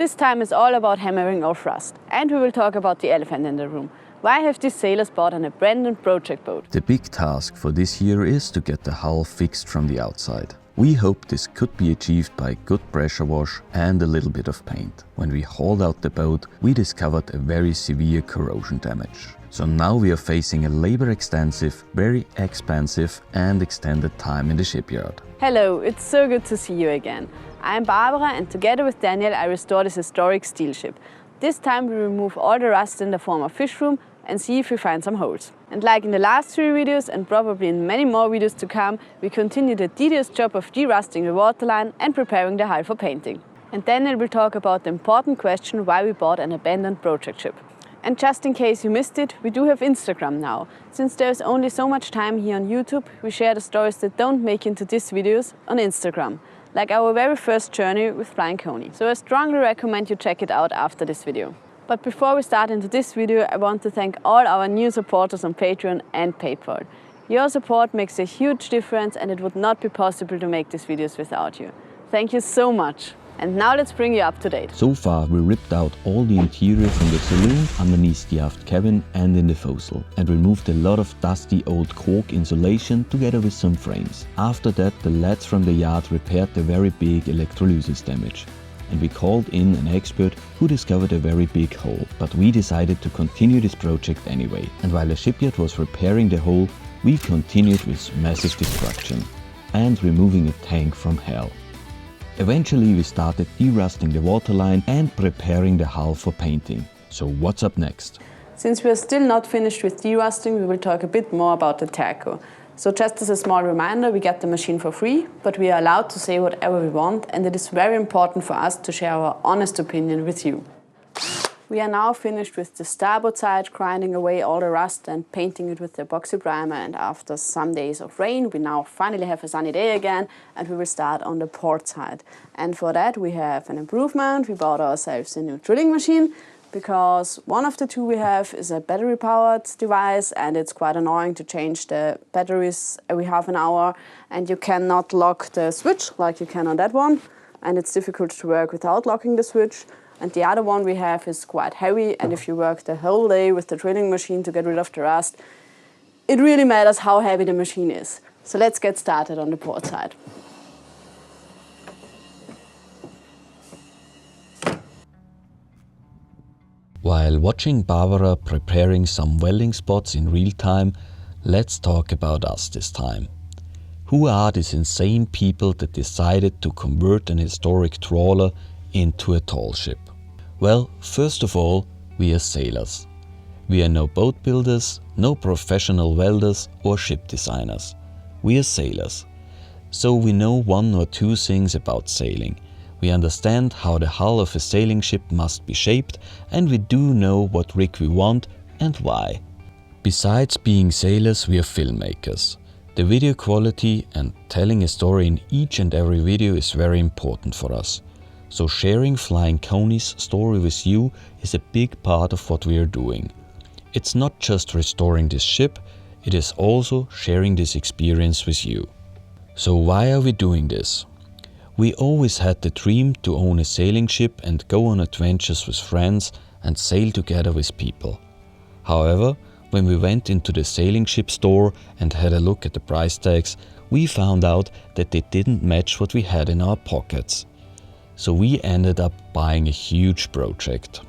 This time is all about hammering off rust, and we will talk about the elephant in the room. Why have these sailors bought an abandoned project boat? The big task for this year is to get the hull fixed from the outside. We hope this could be achieved by good pressure wash and a little bit of paint. When we hauled out the boat, we discovered a very severe corrosion damage. So now we are facing a labor-extensive, very expensive and extended time in the shipyard. Hello, it's so good to see you again. I'm Barbara, and together with Daniel I restore this historic steel ship. This time we remove all the rust in the former fish room and see if we find some holes. And like in the last 3 videos and probably in many more videos to come, we continue the tedious job of de-rusting the waterline and preparing the hull for painting. And Daniel will talk about the important question why we bought an abandoned project ship. And just in case you missed it, we do have Instagram now. Since there's only so much time here on YouTube, we share the stories that don't make into these videos on Instagram, like our very first journey with Flying Coney. So I strongly recommend you check it out after this video. But before we start into this video, I want to thank all our new supporters on Patreon and PayPal. Your support makes a huge difference, and it would not be possible to make these videos without you. Thank you so much. And now let's bring you up to date. So far we ripped out all the interior from the saloon underneath the aft cabin and in the forecastle, and removed a lot of dusty old cork insulation together with some frames. After that, the lads from the yard repaired the very big electrolysis damage, and we called in an expert who discovered a very big hole. But we decided to continue this project anyway, and while the shipyard was repairing the hole, we continued with massive destruction and removing a tank from hell. Eventually we started de-rusting the waterline and preparing the hull for painting. So what's up next? Since we are still not finished with de-rusting, we will talk a bit more about the taco. So just as a small reminder, we get the machine for free, but we are allowed to say whatever we want, and it is very important for us to share our honest opinion with you. We are now finished with the starboard side, grinding away all the rust and painting it with the epoxy primer, and after some days of rain we now finally have a sunny day again, and we will start on the port side. And for that we have an improvement. We bought ourselves a new drilling machine, because one of the two we have is a battery powered device, and it's quite annoying to change the batteries every half an hour, and you cannot lock the switch like you can on that one, and it's difficult to work without locking the switch. And the other one we have is quite heavy, and if you work the whole day with the drilling machine to get rid of the rust, it really matters how heavy the machine is. So let's get started on the port side. While watching Barbara preparing some welding spots in real time, let's talk about us this time. Who are these insane people that decided to convert an historic trawler into a tall ship? Well, first of all, we are sailors. We are no boat builders, no professional welders or ship designers. We are sailors. So we know 1 or 2 things about sailing. We understand how the hull of a sailing ship must be shaped, and we do know what rig we want and why. Besides being sailors, we are filmmakers. The video quality and telling a story in each and every video is very important for us. So sharing Flying Coney's story with you is a big part of what we are doing. It's not just restoring this ship, it is also sharing this experience with you. So why are we doing this? We always had the dream to own a sailing ship and go on adventures with friends and sail together with people. However, when we went into the sailing ship store and had a look at the price tags, we found out that they didn't match what we had in our pockets. So we ended up buying a huge project.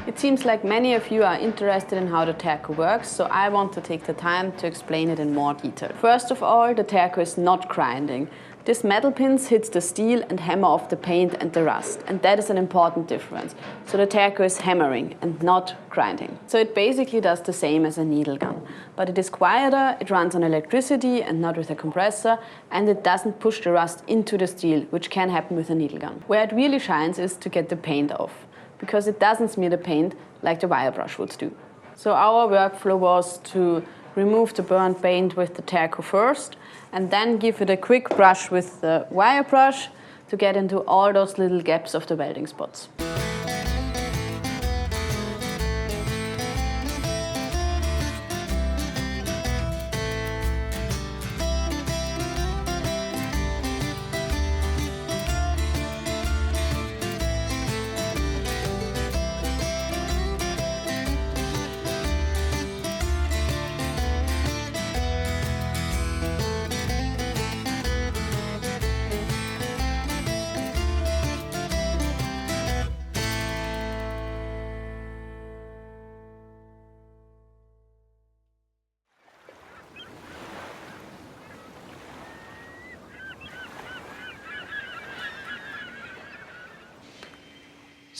It seems like many of you are interested in how the taco works, so I want to take the time to explain it in more detail. First of all, the taco is not grinding. This metal pins hits the steel and hammer off the paint and the rust, and that is an important difference. So the taco is hammering and not grinding. So it basically does the same as a needle gun, but it is quieter, it runs on electricity and not with a compressor, and it doesn't push the rust into the steel, which can happen with a needle gun. Where it really shines is to get the paint off, because it doesn't smear the paint like the wire brush would do. So our workflow was to remove the burnt paint with the taco first, and then give it a quick brush with the wire brush to get into all those little gaps of the welding spots.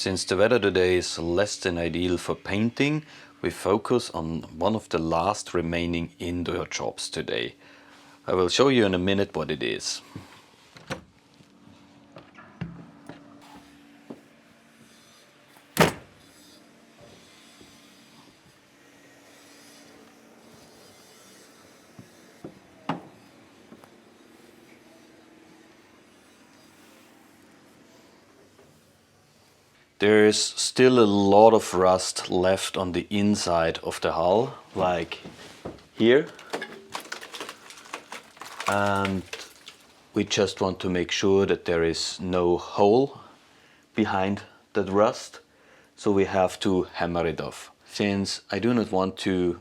Since the weather today is less than ideal for painting, we focus on one of the last remaining indoor jobs today. I will show you in a minute what it is. There is still a lot of rust left on the inside of the hull, like here. And we just want to make sure that there is no hole behind that rust, so we have to hammer it off. Since I do not want to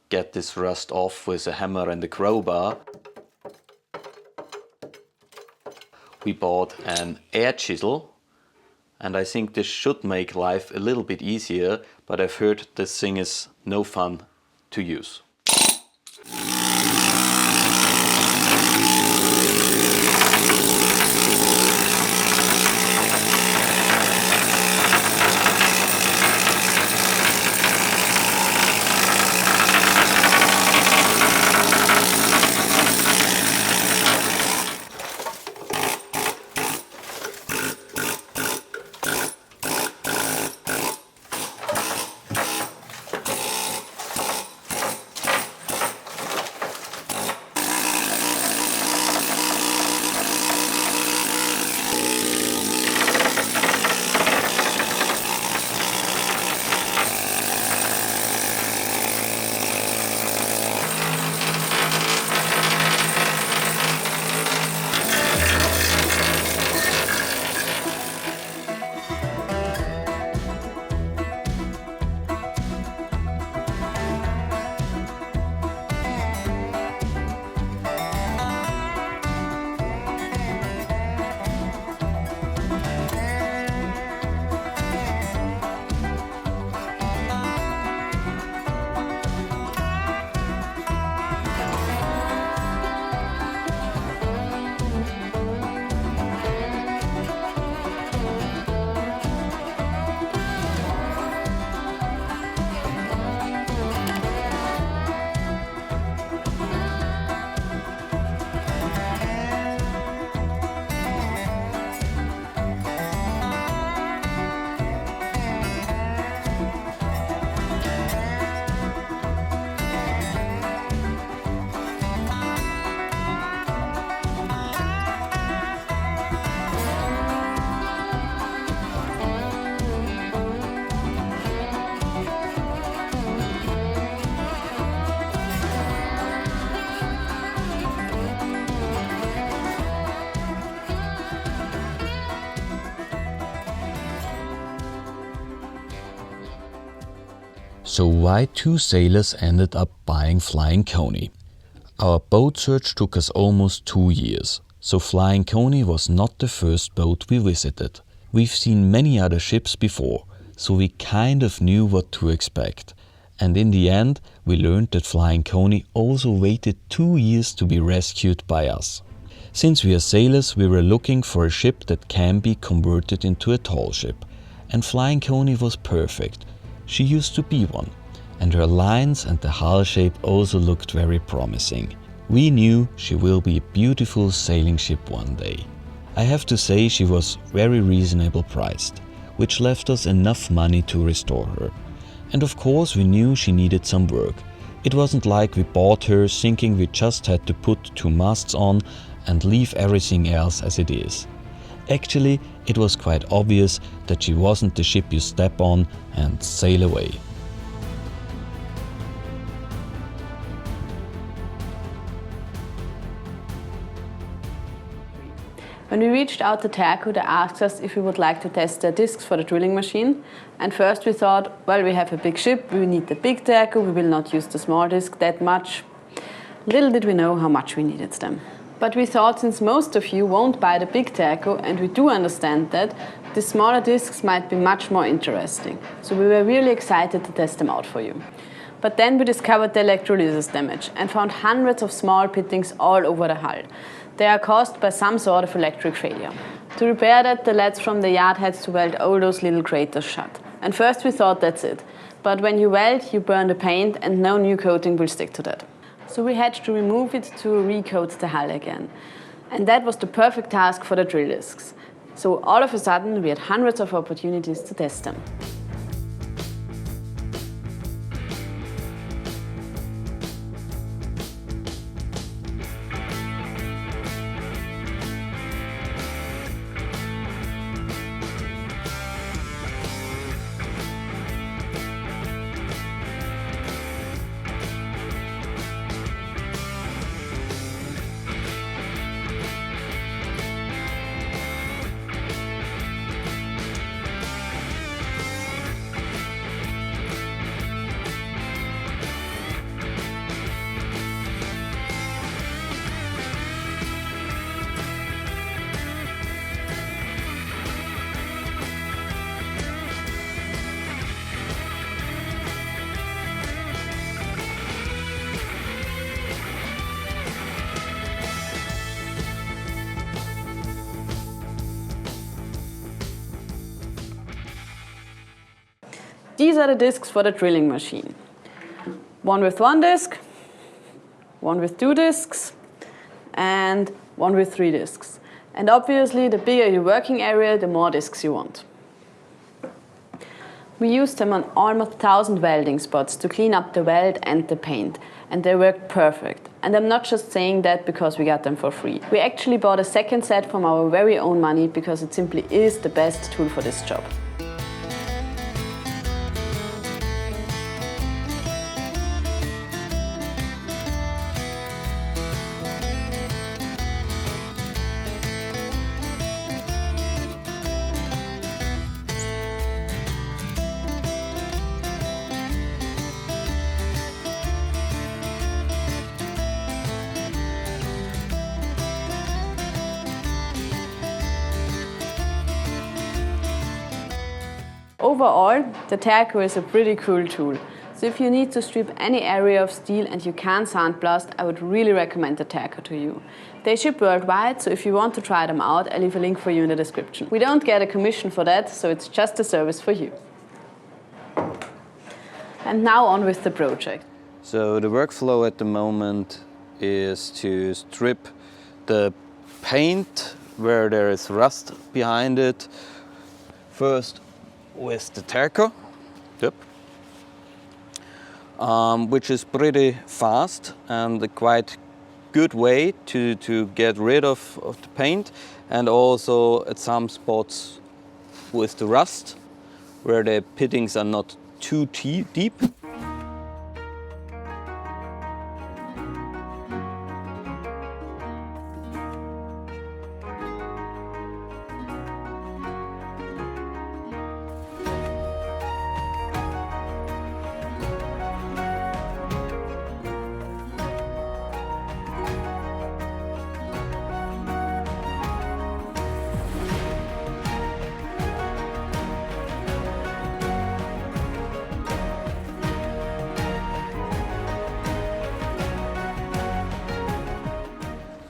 get this rust off with a hammer and a crowbar, we bought an air chisel. And I think this should make life a little bit easier, but I've heard this thing is no fun to use. So why two sailors ended up buying Flying Coney? Our boat search took us almost 2 years, so Flying Coney was not the first boat we visited. We've seen many other ships before, so we kind of knew what to expect. And in the end, we learned that Flying Coney also waited 2 years to be rescued by us. Since we are sailors, we were looking for a ship that can be converted into a tall ship. And Flying Coney was perfect. She used to be one, and her lines and the hull shape also looked very promising. We knew she will be a beautiful sailing ship one day. I have to say she was very reasonable priced, which left us enough money to restore her. And of course we knew she needed some work. It wasn't like we bought her thinking we just had to put 2 masts on and leave everything else as it is. Actually, it was quite obvious that she wasn't the ship you step on and sail away. When we reached out to Terco, they asked us if we would like to test their discs for the drilling machine. And first we thought, well, we have a big ship, we need the big Terco, we will not use the small disc that much. Little did we know how much we needed them. But we thought, since most of you won't buy the big Terco, and we do understand that, the smaller discs might be much more interesting. So we were really excited to test them out for you. But then we discovered the electrolysis damage and found hundreds of small pittings all over the hull. They are caused by some sort of electric failure. To repair that, the lads from the yard had to weld all those little craters shut. And first we thought that's it. But when you weld, you burn the paint and no new coating will stick to that. So we had to remove it to recoat the hull again. And that was the perfect task for the drill discs. So all of a sudden we had hundreds of opportunities to test them. These are the discs for the drilling machine. One with one disc, one with two discs, and one with three discs. And obviously, the bigger your working area, the more discs you want. We used them on almost 1,000 welding spots to clean up the weld and the paint, and they worked perfect. And I'm not just saying that because we got them for free. We actually bought a second set from our very own money because it simply is the best tool for this job. Overall, the Terco is a pretty cool tool. So if you need to strip any area of steel and you can't sandblast, I would really recommend the Terco to you. They ship worldwide, so if you want to try them out, I'll leave a link for you in the description. We don't get a commission for that, so it's just a service for you. And now on with the project. So the workflow at the moment is to strip the paint where there is rust behind it. First with the Terco, which is pretty fast and a quite good way to get rid of the paint, and also at some spots with the rust where the pittings are not too deep.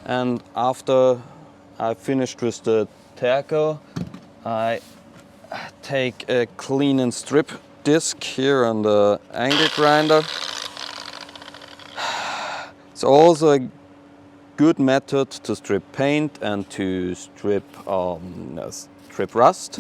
And after I finished with the Terco, I take a clean and strip disc here on the angle grinder. It's also a good method to strip paint and to strip rust.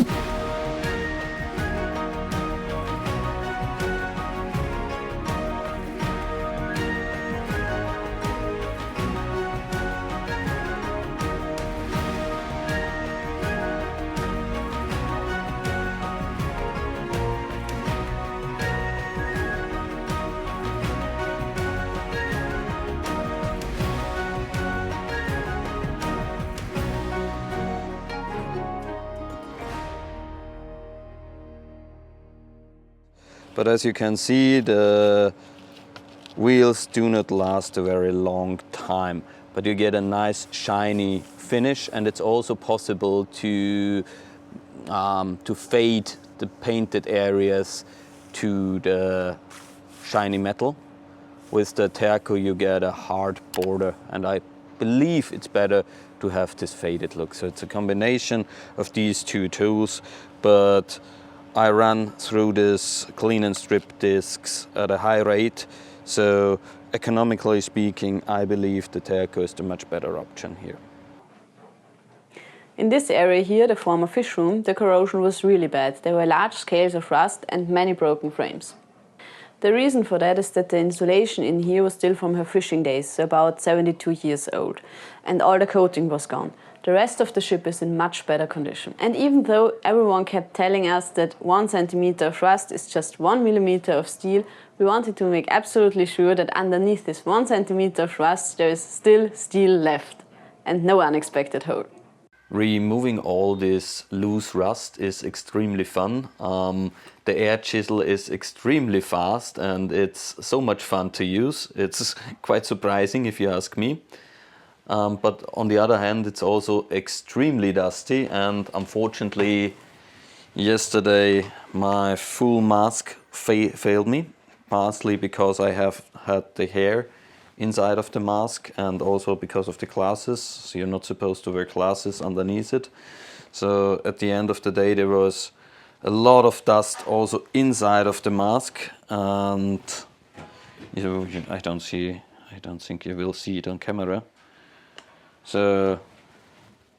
But as you can see, the wheels do not last a very long time, but you get a nice shiny finish, and it's also possible to fade the painted areas to the shiny metal. With the Terco you get a hard border, and I believe it's better to have this faded look. So it's a combination of these two tools, but I run through this clean and strip discs at a high rate. So economically speaking, I believe the Terco is the much better option here. In this area here, the former fish room, the corrosion was really bad. There were large scales of rust and many broken frames. The reason for that is that the insulation in here was still from her fishing days, so about 72 years old, and all the coating was gone. The rest of the ship is in much better condition. And even though everyone kept telling us that 1 centimeter of rust is just 1 millimeter of steel, we wanted to make absolutely sure that underneath this 1 centimeter of rust there is still steel left, and no unexpected hole. Removing all this loose rust is extremely fun. The air chisel is extremely fast and it's so much fun to use. It's quite surprising if you ask me. But on the other hand, it's also extremely dusty, and unfortunately yesterday my full mask failed me, partly because I have had the hair inside of the mask and also because of the glasses. So you're not supposed to wear glasses underneath it. So at the end of the day there was a lot of dust also inside of the mask, and I don't think you will see it on camera. So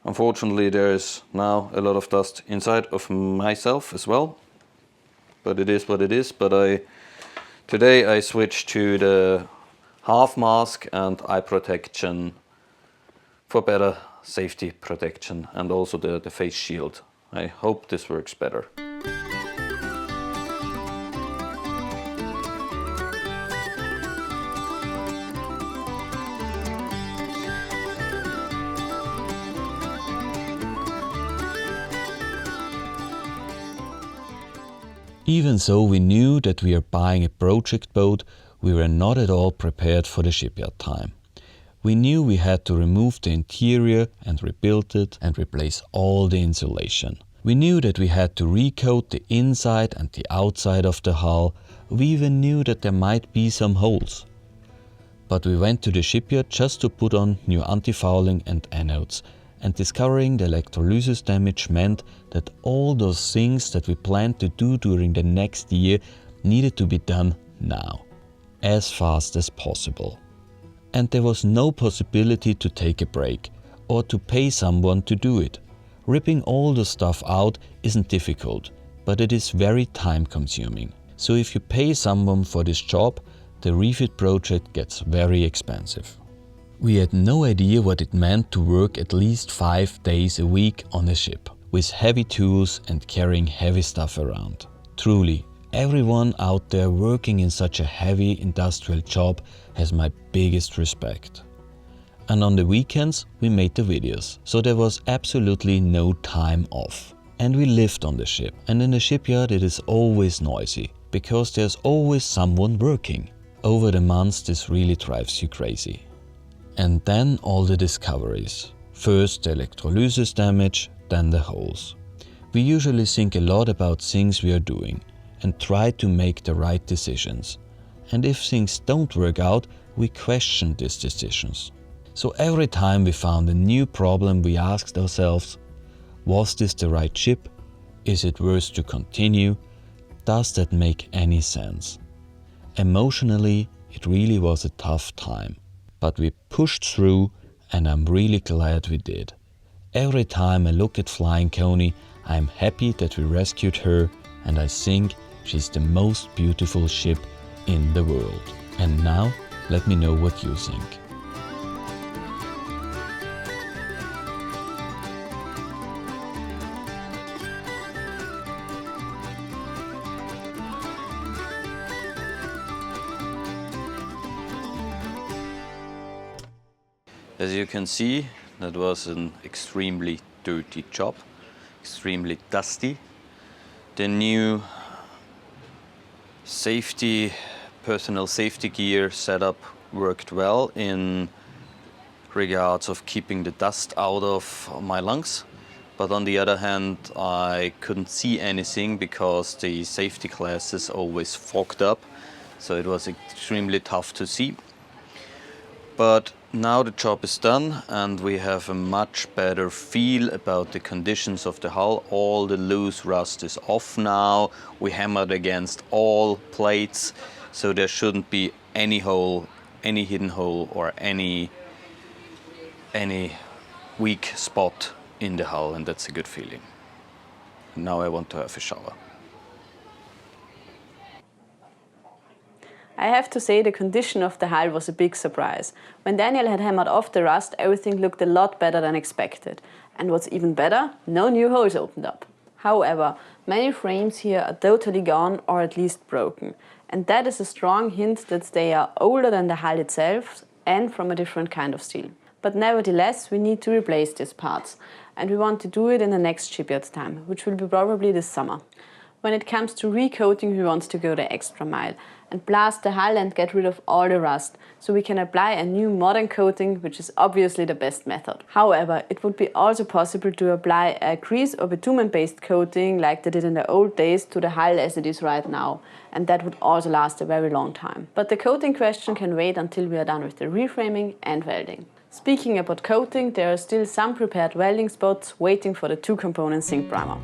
unfortunately there is now a lot of dust inside of myself as well, but it is what it is. But today I switched to the half mask and eye protection for better safety protection, and also the face shield. I hope this works better. Even though we knew that we are buying a project boat, we were not at all prepared for the shipyard time. We knew we had to remove the interior and rebuild it and replace all the insulation. We knew that we had to recoat the inside and the outside of the hull. We even knew that there might be some holes. But we went to the shipyard just to put on new anti-fouling and anodes, and discovering the electrolysis damage meant that all those things that we planned to do during the next year needed to be done now, as fast as possible. And there was no possibility to take a break or to pay someone to do it. Ripping all the stuff out isn't difficult, but it is very time consuming. So if you pay someone for this job, the refit project gets very expensive. We had no idea what it meant to work at least 5 days a week on a ship, with heavy tools and carrying heavy stuff around. Truly, everyone out there working in such a heavy industrial job has my biggest respect. And on the weekends we made the videos, so there was absolutely no time off. And we lived on the ship, and in the shipyard it is always noisy, because there's always someone working. Over the months this really drives you crazy. And then all the discoveries. First the electrolysis damage, then the holes. We usually think a lot about things we are doing and try to make the right decisions. And if things don't work out, we question these decisions. So every time we found a new problem, we asked ourselves, was this the right ship? Is it worth to continue? Does that make any sense? Emotionally, it really was a tough time. But we pushed through, and I'm really glad we did. Every time I look at Flying Coney, I'm happy that we rescued her, and I think she's the most beautiful ship in the world. And now, let me know what you think. As you can see, that was an extremely dirty job, extremely dusty. The new personal safety gear setup worked well in regards of keeping the dust out of my lungs. But on the other hand, I couldn't see anything because the safety glasses always fogged up. So it was extremely tough to see. But Now the job is done and we have a much better feel about the conditions of the hull. All the loose rust is off now. We hammered against all plates, so there shouldn't be any hole, any hidden hole or any weak spot in the hull, and that's a good feeling. Now I want to have a shower. I have to say the condition of the hull was a big surprise. When Daniel had hammered off the rust, everything looked a lot better than expected. And what's even better, no new holes opened up. However, many frames here are totally gone or at least broken. And that is a strong hint that they are older than the hull itself and from a different kind of steel. But nevertheless, we need to replace these parts. And we want to do it in the next shipyard time, which will be probably this summer. When it comes to recoating, we want to go the extra mile and blast the hull and get rid of all the rust, so we can apply a new modern coating, which is obviously the best method. However, it would be also possible to apply a grease or bitumen-based coating like they did in the old days to the hull as it is right now, and that would also last a very long time. But the coating question can wait until we are done with the reframing and welding. Speaking about coating, there are still some prepared welding spots waiting for the 2-component zinc primer.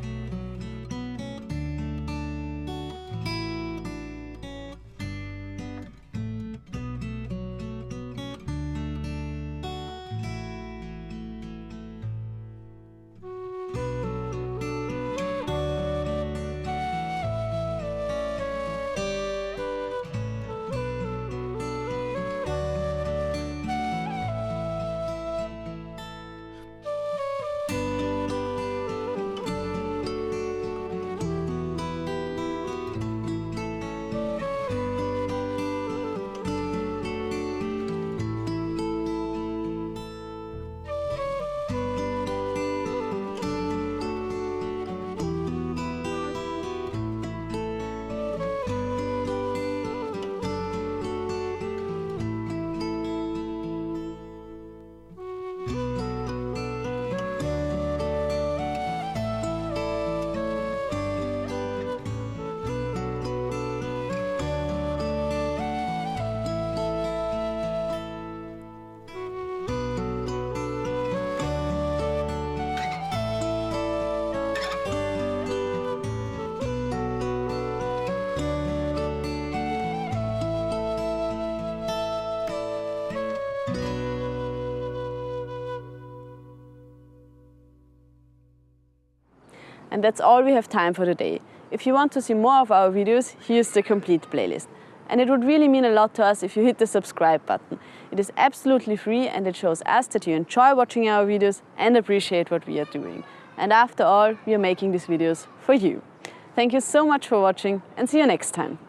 And that's all we have time for today. If you want to see more of our videos, here's the complete playlist. And it would really mean a lot to us if you hit the subscribe button. It is absolutely free and it shows us that you enjoy watching our videos and appreciate what we are doing. And after all, we are making these videos for you. Thank you so much for watching and see you next time.